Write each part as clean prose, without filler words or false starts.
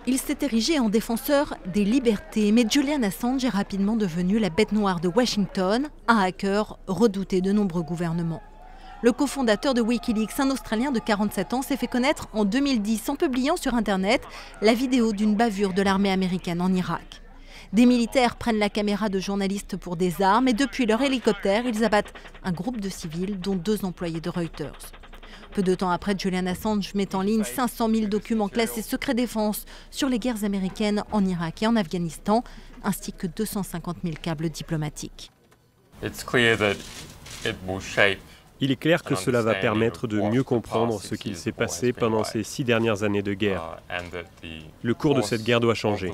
Il s'est érigé en défenseur des libertés, mais Julian Assange est rapidement devenu la bête noire de Washington, un hacker redouté de nombreux gouvernements. Le cofondateur de Wikileaks, un Australien de 47 ans, s'est fait connaître en 2010 en publiant sur Internet la vidéo d'une bavure de l'armée américaine en Irak. Des militaires prennent la caméra de journalistes pour des armes et depuis leur hélicoptère, ils abattent un groupe de civils, dont 2 employés de Reuters. Peu de temps après, Julian Assange met en ligne 500 000 documents classés secret défense sur les guerres américaines en Irak et en Afghanistan, ainsi que 250 000 câbles diplomatiques. Il est clair que cela va permettre de mieux comprendre ce qu'il s'est passé pendant ces 6 dernières années de guerre. Le cours de cette guerre doit changer.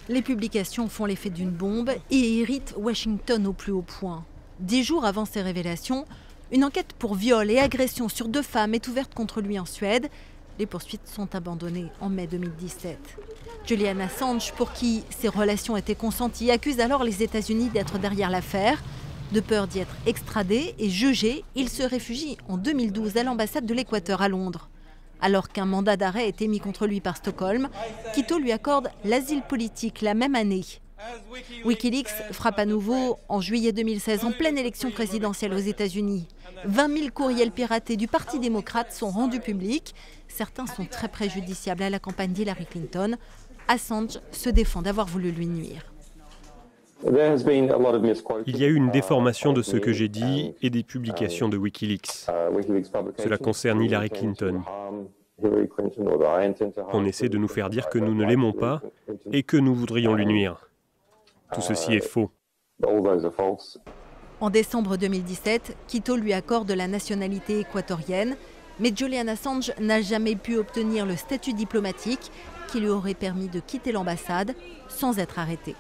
Les publications font l'effet d'une bombe et irritent Washington au plus haut point. 10 jours avant ces révélations, une enquête pour viol et agression sur 2 femmes est ouverte contre lui en Suède. Les poursuites sont abandonnées en mai 2017. Julian Assange, pour qui ces relations étaient consenties, accuse alors les États-Unis d'être derrière l'affaire. De peur d'y être extradé et jugé, il se réfugie en 2012 à l'ambassade de l'Équateur à Londres. Alors qu'un mandat d'arrêt est émis contre lui par Stockholm, Quito lui accorde l'asile politique la même année. Wikileaks frappe à nouveau en juillet 2016 en pleine élection présidentielle aux États-Unis. 20 000 courriels piratés du Parti démocrate sont rendus publics. Certains sont très préjudiciables à la campagne d'Hillary Clinton. Assange se défend d'avoir voulu lui nuire. Il y a eu une déformation de ce que j'ai dit et des publications de Wikileaks. Cela concerne Hillary Clinton. On essaie de nous faire dire que nous ne l'aimons pas et que nous voudrions lui nuire. Tout ceci est faux. En décembre 2017, Quito lui accorde la nationalité équatorienne, mais Julian Assange n'a jamais pu obtenir le statut diplomatique qui lui aurait permis de quitter l'ambassade sans être arrêté.